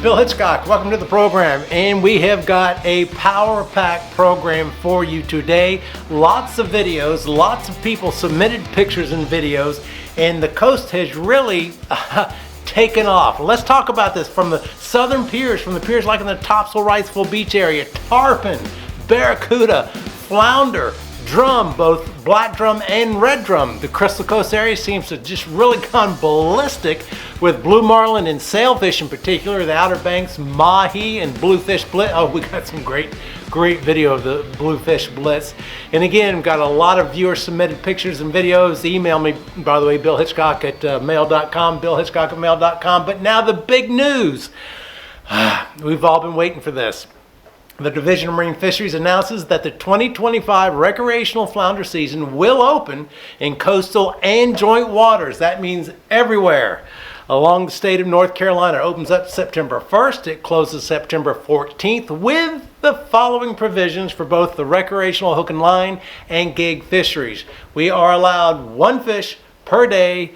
Bill Hitchcock, welcome to the program, and we have got a power pack program for you today. Lots of videos, lots of people submitted pictures and videos, and the coast has really taken off. Let's talk about this from the southern piers, from the piers like in the Topsail and Wrightsville Beach area. Tarpon, barracuda, flounder, drum, both black drum and red drum. The Crystal Coast area seems to just really gone ballistic with blue marlin and sailfish in particular. The Outer Banks, mahi and bluefish blitz. Oh, we got some great video of the bluefish blitz. And again, we've got a lot of viewer submitted pictures and videos. Email me, by the way, Bill Hitchcock at mail.com, billhitchcock at mail.com. But now the big news. We've all been waiting for this. The Division of Marine Fisheries announces that the 2025 recreational flounder season will open in coastal and joint waters. That means everywhere along the state of North Carolina. It opens up September 1st. It closes September 14th with the following provisions for both the recreational hook and line and gig fisheries. We are allowed one fish per day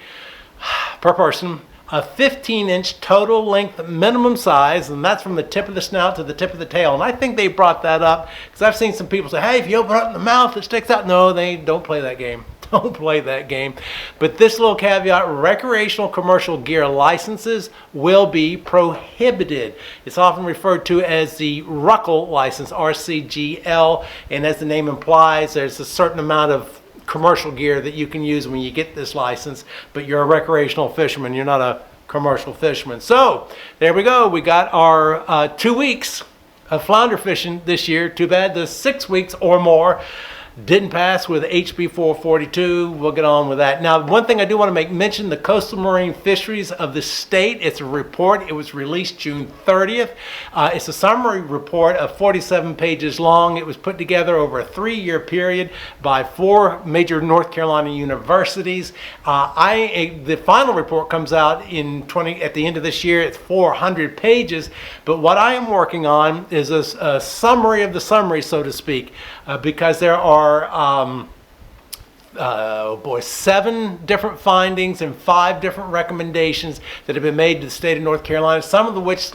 per person, a 15-inch total length minimum size, and that's from the tip of the snout to the tip of the tail. And I think they brought that up because I've seen some people say, hey, if you open up the mouth, it sticks out. No, they don't play that game. Don't play that game. But this little caveat, recreational commercial gear licenses will be prohibited. It's often referred to as the RUCL license, RCGL, and as the name implies, there's a certain amount of commercial gear that you can use when you get this license, but you're a recreational fisherman, you're not a commercial fisherman. So there we go. We got our 2 weeks of flounder fishing this year. Too bad the 6 weeks or more didn't pass with HB 442. We'll get on with that. Now, one thing I do want to make mention, the Coastal Marine Fisheries of the state, it's a report. It was released June 30th. It's a summary report of 47 pages long. It was put together over a 3-year period by 4 major North Carolina universities. The final report comes out at the end of this year. It's 400 pages. But what I am working on is a summary of the summary, so to speak, because there are 7 different findings and 5 different recommendations that have been made to the state of North Carolina, some of which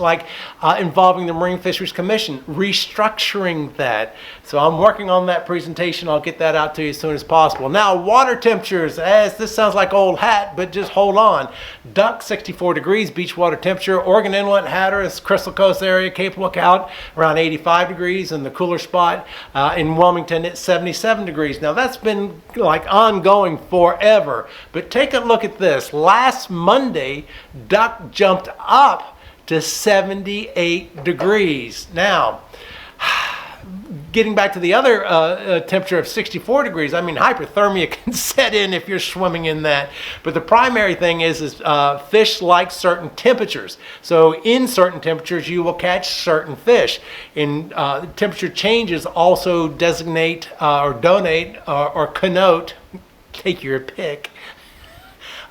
involving the Marine Fisheries Commission, restructuring that. So I'm working on that presentation. I'll get that out to you as soon as possible. Now, water temperatures, as this sounds like old hat, but just hold on. Duck, 64 degrees, beach water temperature. Oregon Inlet, Hatteras, Crystal Coast area, Cape Lookout, around 85 degrees, and the cooler spot in Wilmington, it's 77 degrees. Now, that's been ongoing forever, but take a look at this. Last Monday, duck jumped up to 78 degrees. Now, getting back to the other temperature of 64 degrees, I mean, hypothermia can set in if you're swimming in that. But the primary thing is fish like certain temperatures. So in certain temperatures, you will catch certain fish. And temperature changes also designate or donate or connote, take your pick,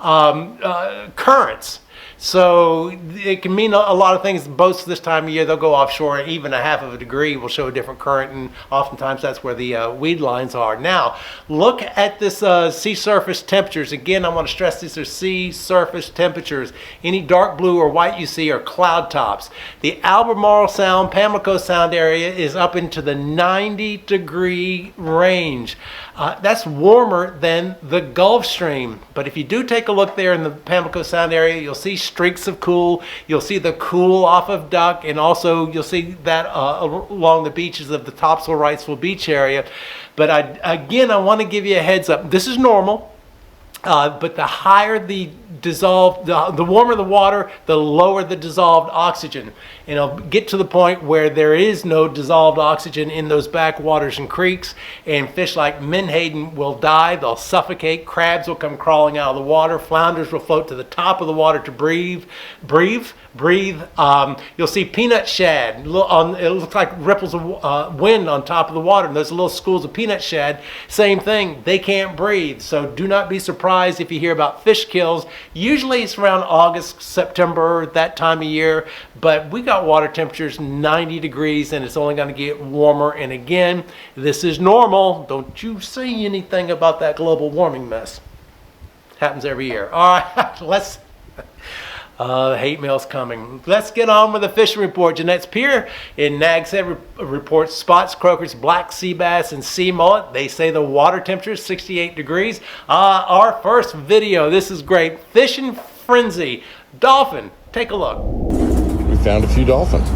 currents. So it can mean a lot of things. Boats this time of year, they'll go offshore, and even a half of a degree will show a different current, and oftentimes that's where the weed lines are. Now, look at this sea surface temperatures. Again, I want to stress these are sea surface temperatures. Any dark blue or white you see are cloud tops. The Albemarle Sound, Pamlico Sound area is up into the 90-degree range. That's warmer than the Gulf Stream. But if you do take a look there in the Pamlico Sound area, you'll see streaks of cool. You'll see the cool off of duck, and also you'll see that along the beaches of the Topsail and Wrightsville Beach area. But I want to give you a heads up. This is normal. But the higher the dissolved, the warmer the water, the lower the dissolved oxygen. And it'll get to the point where there is no dissolved oxygen in those backwaters and creeks, and fish like menhaden will die, they'll suffocate, crabs will come crawling out of the water, flounders will float to the top of the water to breathe. You'll see peanut shad. It looks like ripples of wind on top of the water, and those little schools of peanut shad, same thing, they can't breathe. So do not be surprised if you hear about fish kills. Usually it's around August, September, that time of year, but we got water temperatures 90 degrees, and it's only going to get warmer. And again, this is normal. Don't you say anything about that global warming mess. Happens every year. All right, let's Hate mail's coming. Let's get on with the fishing report. Jeanette's Pier in Nags Head reports spots, croakers, black sea bass, and sea mullet. They say the water temperature is 68 degrees. Our first video, this is great. Fishing frenzy. Dolphin. Take a look. We found a few dolphins.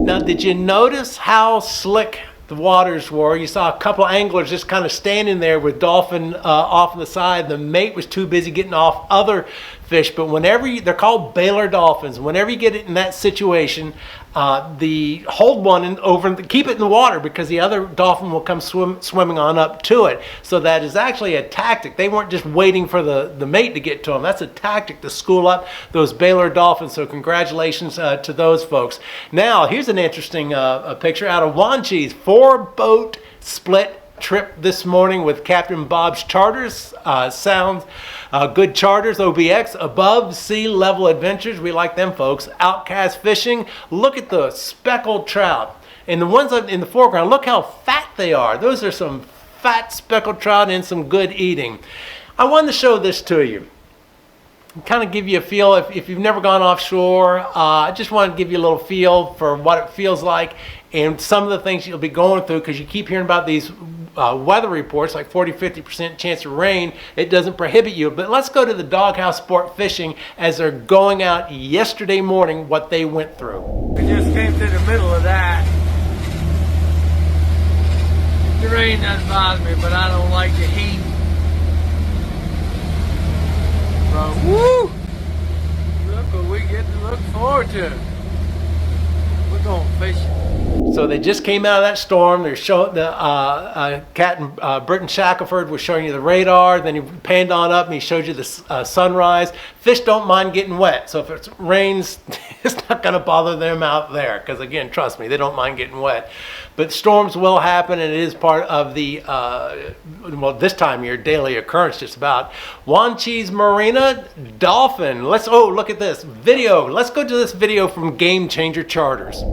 Now, did you notice how slick the waters were? You saw a couple of anglers just kind of standing there with dolphin off on the side. The mate was too busy getting off other fish. But whenever they're called Baylor dolphins, whenever you get it in that situation, the hold one over, keep it in the water because the other dolphin will come swimming on up to it. So that is actually a tactic. They weren't just waiting for the mate to get to them. That's a tactic to school up those Baylor dolphins. So congratulations to those folks. Now, here's an interesting picture out of Wanchese. 4-boat split trip this morning with Captain Bob's Charters. Sounds good charters, OBX, above sea level adventures. We like them folks. Outcast fishing. Look at the speckled trout. And the ones in the foreground, look how fat they are. Those are some fat speckled trout and some good eating. I wanted to show this to you. Kind of give you a feel if you've never gone offshore. I just want to give you a little feel for what it feels like and some of the things you'll be going through because you keep hearing about these weather reports like 40-50% chance of rain. It doesn't prohibit you. But let's go to the Doghouse Sport Fishing as they're going out yesterday morning, what they went through. We just came through the middle of that. The rain doesn't bother me, but I don't like the heat. So, woo! Look what we get to look forward to. We're going fishing. So they just came out of that storm. They're showing the Captain Britton Shackelford was showing you the radar. Then he panned on up and he showed you the sunrise. Fish don't mind getting wet. So if it rains, it's not going to bother them out there. Because again, trust me, they don't mind getting wet. But storms will happen, and it is part of the, well, this time of year, daily occurrence just about. Wanchese Marina, dolphin. Oh, look at this video. Let's go to this video from Game Changer Charters.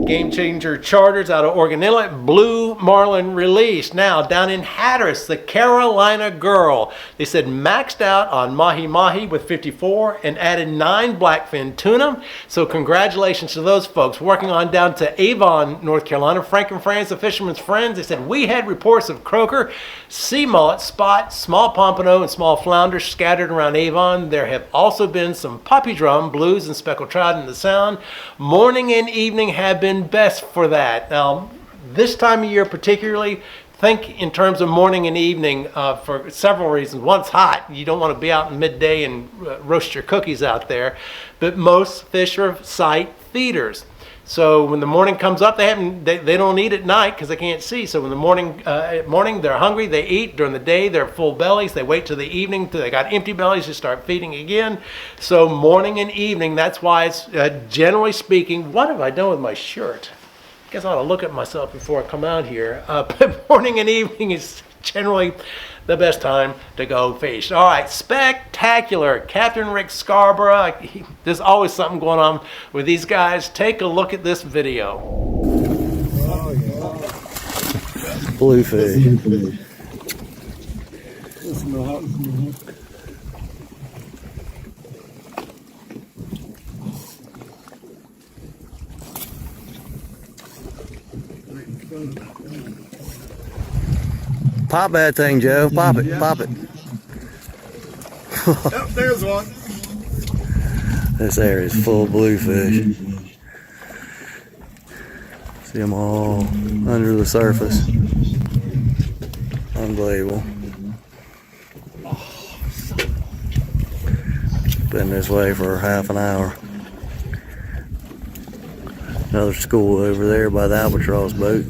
Game Changer Charters out of Oregon Inlet, blue marlin release. Now down in Hatteras, the Carolina Girl. They said maxed out on mahi with 54 and added 9 blackfin tuna. So congratulations to those folks. Working on down to Avon, North Carolina. Frank and Franz, the Fisherman's Friends. They said we had reports of croaker, sea mullet, spot, small pompano, and small flounder scattered around Avon. There have also been some puppy drum, blues, and speckled trout in the Sound. Morning and evening have been best for that. Now, this time of year particularly, think in terms of morning and evening for several reasons. One, it's hot. You don't want to be out in midday and roast your cookies out there. But most fish are sight feeders. So when the morning comes up, they don't eat at night because they can't see. So when the morning they're hungry, they eat. During the day, they're full bellies. They wait till the evening till they got empty bellies to start feeding again. So morning and evening, that's why it's generally speaking. What have I done with my shirt? I guess I ought to look at myself before I come out here. But morning and evening is generally the best time to go fish. All right, spectacular. Captain Rick Scarborough. There's always something going on with these guys. Take a look at this video. Bluefish. Pop that thing, Joe. Pop it. Pop it. Yep, there's one. This area is full of bluefish. See them all under the surface. Unbelievable. Been this way for half an hour. Another school over there by the albatross boat.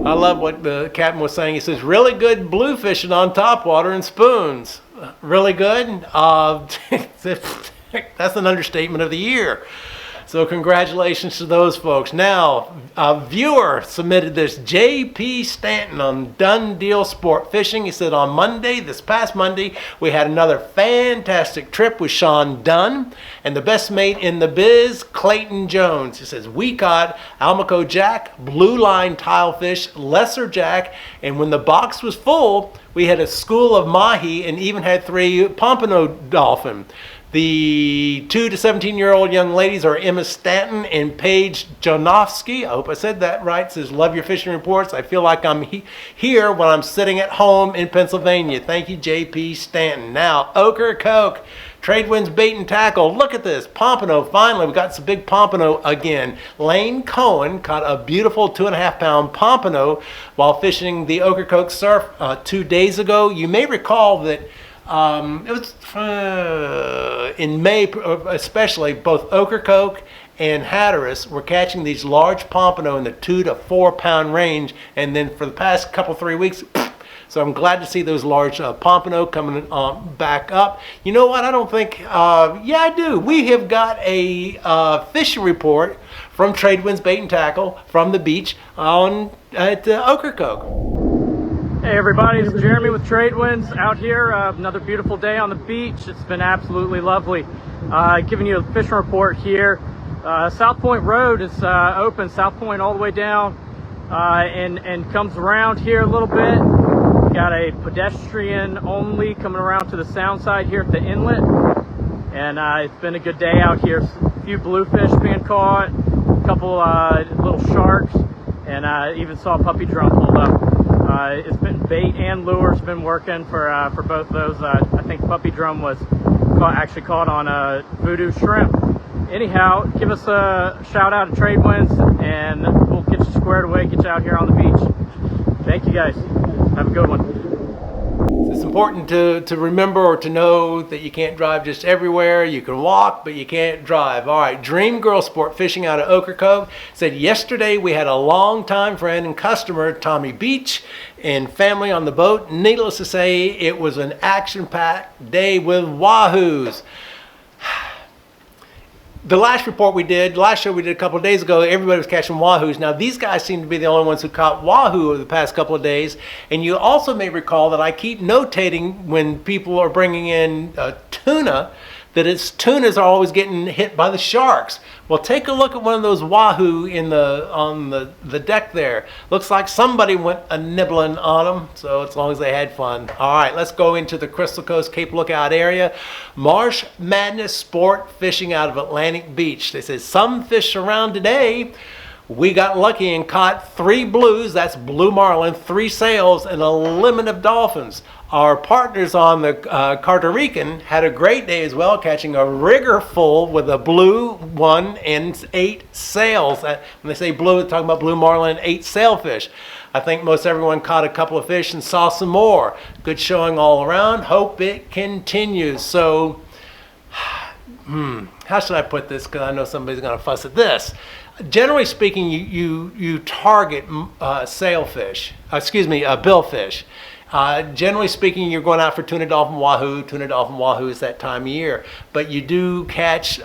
I love what the captain was saying. He says, really good blue fishing on Topwater and spoons. Really good? That's an understatement of the year. So congratulations to those folks. Now, a viewer submitted this, J.P. Stanton on Done Deal Sport Fishing. He said on Monday, this past Monday, we had another fantastic trip with Sean Dunn and the best mate in the biz, Clayton Jones. He says, we caught Almaco jack, blue line tilefish, lesser jack, and when the box was full, we had a school of mahi and even had 3 pompano dolphin. The 2 to 17-year-old young ladies are Emma Stanton and Paige Janofsky. I hope I said that right. It says, love your fishing reports. I feel like I'm here when I'm sitting at home in Pennsylvania. Thank you, J.P. Stanton. Now, Ocracoke, Tradewinds Bait and Tackle. Look at this. Pompano. Finally, we got some big pompano again. Lane Cohen caught a beautiful 2.5-pound pompano while fishing the Ocracoke Surf 2 days ago. You may recall that it was in May, especially, both Ocracoke and Hatteras were catching these large pompano in the 2 to 4 pound range, and then for the past 3 weeks, so I'm glad to see those large pompano coming back up. You know what? I don't think, yeah, I do. We have got a fishing report from Tradewinds Bait and Tackle from the beach at Ocracoke. Hey everybody, it's Jeremy with Tradewinds out here. Another beautiful day on the beach. It's been absolutely lovely. Giving you a fishing report here. South Point Road is open, South Point all the way down and comes around here a little bit. We got a pedestrian only coming around to the sound side here at the inlet. And it's been a good day out here. A few bluefish being caught, a couple little sharks, and even saw a puppy drum pulled up. It's been bait and lures been working for both of those. I think puppy drum was actually caught on voodoo shrimp. Anyhow, give us a shout out to Tradewinds and we'll get you squared away, get you out here on the beach. Thank you guys. Have a good one. It's important to remember or to know that you can't drive just everywhere. You can walk, but you can't drive. All right, Dream Girl Sport Fishing out of Ocracoke said yesterday we had a longtime friend and customer, Tommy Beach, and family on the boat. Needless to say, it was an action-packed day with wahoos. The last report we did, last show we did a couple of days ago, everybody was catching wahoos. Now, these guys seem to be the only ones who caught wahoo over the past couple of days. And you also may recall that I keep notating when people are bringing in tuna, that tunas are always getting hit by the sharks. Well, take a look at one of those wahoo on the deck there. Looks like somebody went nibbling on them, so as long as they had fun. All right, let's go into the Crystal Coast Cape Lookout area. Marsh Madness Sport Fishing out of Atlantic Beach. They said some fish around today. We got lucky and caught 3 blues, that's blue marlin, 3 sails, and a limit of dolphins. Our partners on the Costa Rican had a great day as well, catching a rigger full with a blue one and 8 sails. When they say blue, they're talking about blue marlin, 8 sailfish. I think most everyone caught a couple of fish and saw some more. Good showing all around. Hope it continues. So, how should I put this? Because I know somebody's going to fuss at this. Generally speaking, you target sailfish, billfish. Generally speaking, you're going out for tuna, dolphin, wahoo. Tuna, dolphin, wahoo is that time of year. But you do catch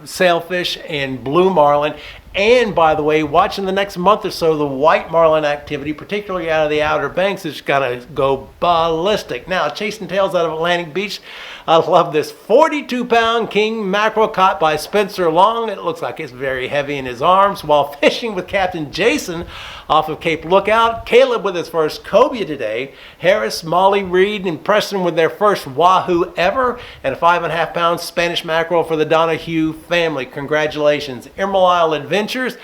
sailfish and blue marlin. And by the way, watching the next month or so, the white marlin activity, particularly out of the Outer Banks, is going to go ballistic. Now, chasing tails out of Atlantic Beach. I love this 42-pound king mackerel caught by Spencer Long. It looks like it's very heavy in his arms while fishing with Captain Jason off of Cape Lookout. Caleb with his first cobia today. Harris, Molly, Reed, and Preston with their first wahoo ever. And a 5.5-pound Spanish mackerel for the Donahue family. Congratulations. Emerald Isle Adventures,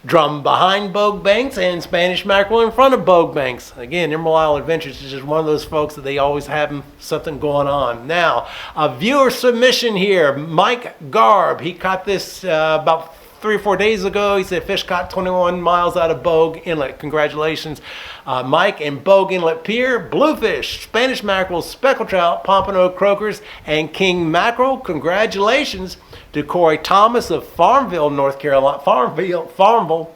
drum behind Bogue Banks and Spanish mackerel in front of Bogue Banks. Again, Emerald Isle Adventures is just one of those folks that they always have something going on. Now, a viewer submission here. Mike Garb, he caught this about 3 or 4 days ago. He said fish caught 21 miles out of Bogue Inlet. Congratulations, Mike. And Bogue Inlet Pier, bluefish, Spanish mackerel, speckled trout, pompano croakers, and king mackerel. Congratulations to Corey Thomas of Farmville, North Carolina. Farmville,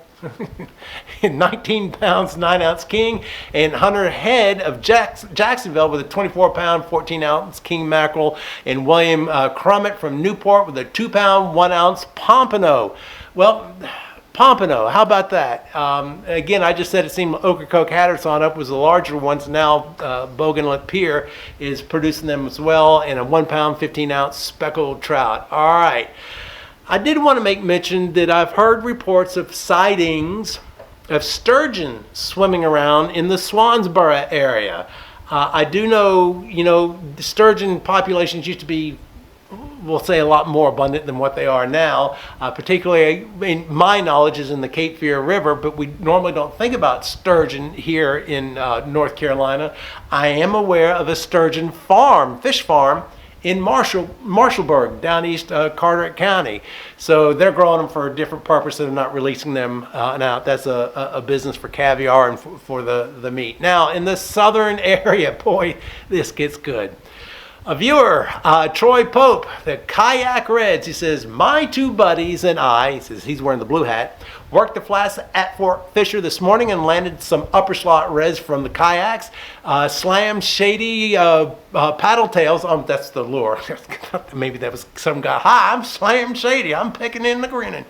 19 pounds, 9-ounce king, and Hunter Head of Jacksonville with a 24-pound, 14-ounce king mackerel, and William Crummett from Newport with a 2-pound, 1-ounce pompano. Well, pompano, how about that? Again, I just said it seemed Ocracoke Hatter's up was the larger ones. Now Bougainville Pier is producing them as well, and a 1-pound, 15-ounce speckled trout. All right. I did want to make mention that I've heard reports of sightings of sturgeon swimming around in the Swansboro area. I do know, the sturgeon populations used to be, we'll say, a lot more abundant than what they are now. Particularly, in my knowledge, is in the Cape Fear River, but we normally don't think about sturgeon here in North Carolina. I am aware of a sturgeon farm, fish farm, in Marshallburg, down east Carteret County. So they're growing them for a different purpose and not releasing them out. That's a business for caviar and for the meat. Now, in the southern area, boy, this gets good. A viewer, Troy Pope, the Kayak Reds, he says, my two buddies and I, he says he's wearing the blue hat, worked the flats at Fort Fisher this morning and landed some upper slot reds from the kayaks. Slam shady paddle tails. That's the lure. Maybe that was some guy. Hi, I'm Slam Shady. I'm picking in the grinning.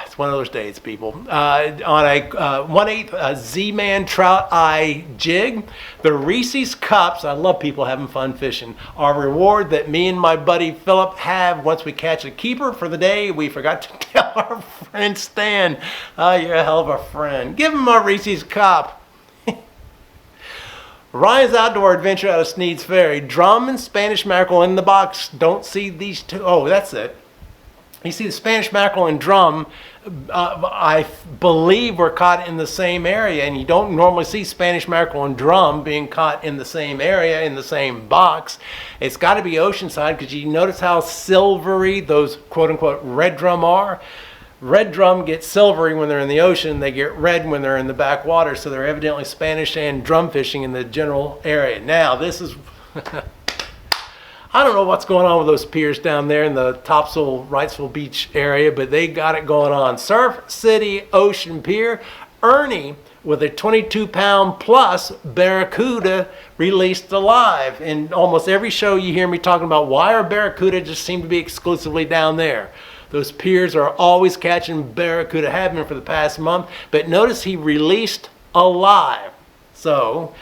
It's one of those days, people. On a 1/8 Z-Man trout eye jig, the Reese's Cups, I love people having fun fishing, are a reward that me and my buddy Philip have once we catch a keeper for the day. We forgot to tell our friend Stan. You're a hell of a friend. Give him a Reese's Cup. Ryan's Outdoor Adventure out of Sneed's Ferry. Drum and Spanish mackerel in the box. Don't see these two. Oh, that's it. You see the Spanish mackerel and drum, I believe, were caught in the same area, and you don't normally see Spanish mackerel and drum being caught in the same area, in the same box. It's got to be oceanside, because you notice how silvery those quote-unquote red drum are. Red drum get silvery when they're in the ocean. They get red when they're in the backwater, so they're evidently Spanish and drum fishing in the general area. Now, this is... I don't know what's going on with those piers down there in the Topsail and Wrightsville Beach area, but they got it going on. Surf City Ocean Pier, Ernie with a 22-pound plus barracuda released alive. In almost every show you hear me talking about why our barracuda just seem to be exclusively down there. Those piers are always catching barracuda, have been for the past month, but notice he released alive. So,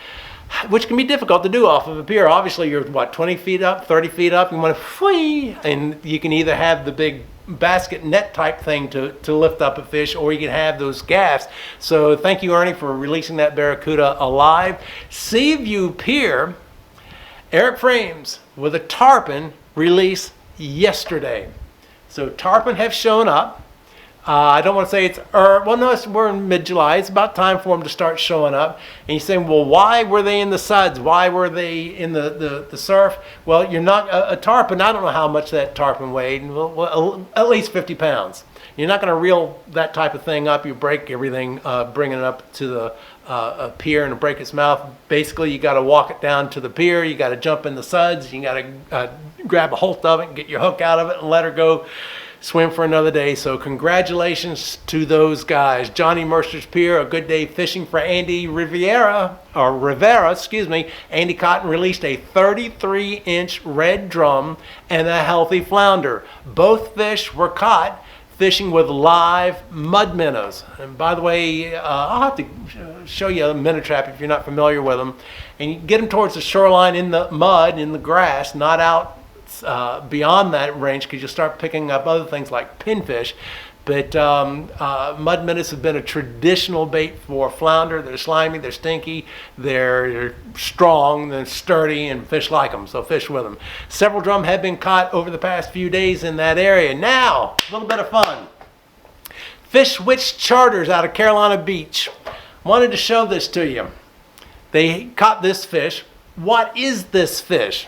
which can be difficult to do off of a pier. Obviously, you're, 20 feet up, 30 feet up, you want to flee, and you can either have the big basket net type thing to lift up a fish, or you can have those gaffs. So thank you, Ernie, for releasing that barracuda alive. Seaview Pier, Eric Frames with a tarpon release yesterday. So tarpon have shown up. I don't want to say it's, we're in mid-July. It's about time for them to start showing up. And you're saying, well, why were they in the suds? Why were they in the surf? Well, you're not, a tarpon, I don't know how much that tarpon weighed, well, at least 50 pounds. You're not going to reel that type of thing up. You break everything, bringing it up to the pier and break its mouth. Basically, you got to walk it down to the pier. You got to jump in the suds. You got to grab a hold of it and get your hook out of it and let her go swim for another day. So congratulations to those guys. Johnny Mercer's Pier, a good day fishing for Andy Rivera. Andy Cotton released a 33-inch red drum and a healthy flounder. Both fish were caught fishing with live mud minnows. And by the way, I'll have to show you a minnow trap if you're not familiar with them. And you get them towards the shoreline in the mud, in the grass, not out beyond that range, because you'll start picking up other things like pinfish. But mud minnows have been a traditional bait for flounder. They're slimy, they're stinky, they're strong, they're sturdy, and fish like them, so fish with them. Several drum have been caught over the past few days in that area. Now, a little bit of fun. Fish Witch Charters out of Carolina Beach. Wanted to show this to you. They caught this fish. What is this fish?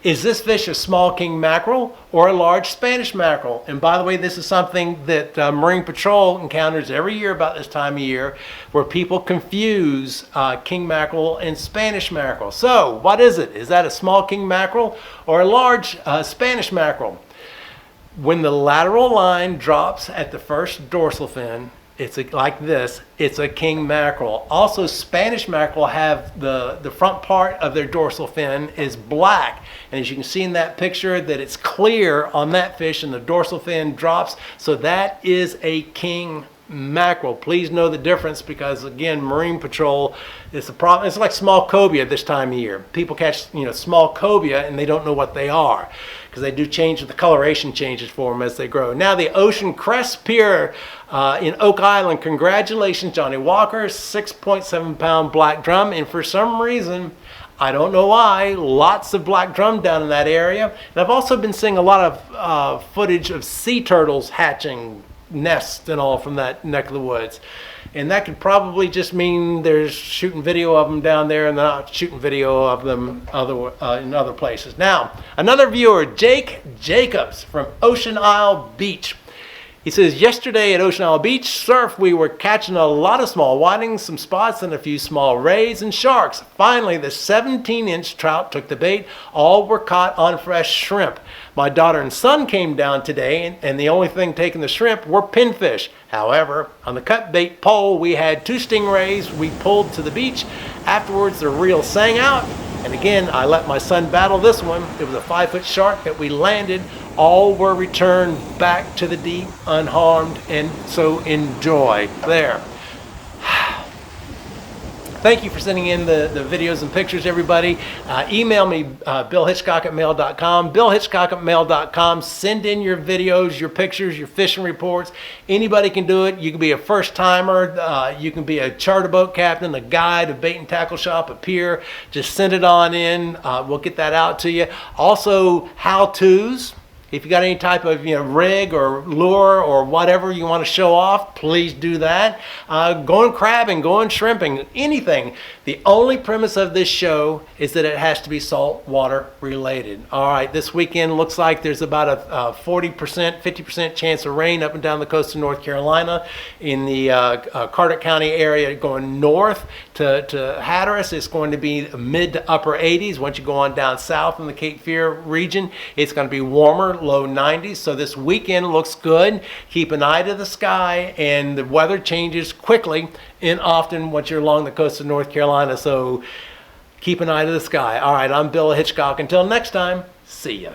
Is this fish a small king mackerel or a large Spanish mackerel? And by the way, this is something that Marine Patrol encounters every year about this time of year, where people confuse king mackerel and Spanish mackerel. So what is it? Is that a small king mackerel or a large Spanish mackerel? When the lateral line drops at the first dorsal fin, like this. It's a king mackerel. Also, Spanish mackerel have the front part of their dorsal fin is black. And as you can see in that picture, that it's clear on that fish and the dorsal fin drops. So that is a king mackerel. Please know the difference, because again, Marine Patrol is a problem. It's like small cobia this time of year. People catch, small cobia and they don't know what they are, because they do change, the coloration changes for them as they grow. Now the Ocean Crest Pier in Oak Island. Congratulations, Johnny Walker, 6.7 pound black drum. And for some reason, I don't know why, lots of black drum down in that area. And I've also been seeing a lot of footage of sea turtles hatching nests and all from that neck of the woods. And that could probably just mean there's shooting video of them down there and they're not shooting video of them in other places. Now, another viewer, Jake Jacobs from Ocean Isle Beach. He says, yesterday at Ocean Isle Beach Surf, we were catching a lot of small whitings, some spots, and a few small rays and sharks. Finally, the 17-inch trout took the bait. All were caught on fresh shrimp. My daughter and son came down today, and the only thing taking the shrimp were pinfish. However, on the cut bait pole, we had 2 stingrays we pulled to the beach. Afterwards, the reel sang out. And again, I let my son battle this one. It was a 5-foot shark that we landed. All were returned back to the deep unharmed, and so enjoy there. Thank you for sending in the videos and pictures, everybody. Email me, billhitchcock@mail.com, billhitchcock@mail.com. Send in your videos, your pictures, your fishing reports. Anybody can do it. You can be a first-timer. You can be a charter boat captain, a guide, a bait and tackle shop, a pier. Just send it on in. We'll get that out to you. Also, how-tos. If you got any type of rig or lure or whatever you want to show off, please do that. Going crabbing, going shrimping, anything. The only premise of this show is that it has to be saltwater related. All right, this weekend looks like there's about a 40%, 50% chance of rain up and down the coast of North Carolina. In the Carter County area going north to Hatteras, it's going to be mid to upper 80s. Once you go on down south in the Cape Fear region, it's going to be warmer, low 90s. So this weekend looks good. Keep an eye to the sky, and the weather changes quickly and often once you're along the coast of North Carolina. So keep an eye to the sky. All right, I'm Bill Hitchcock. Until next time, see ya.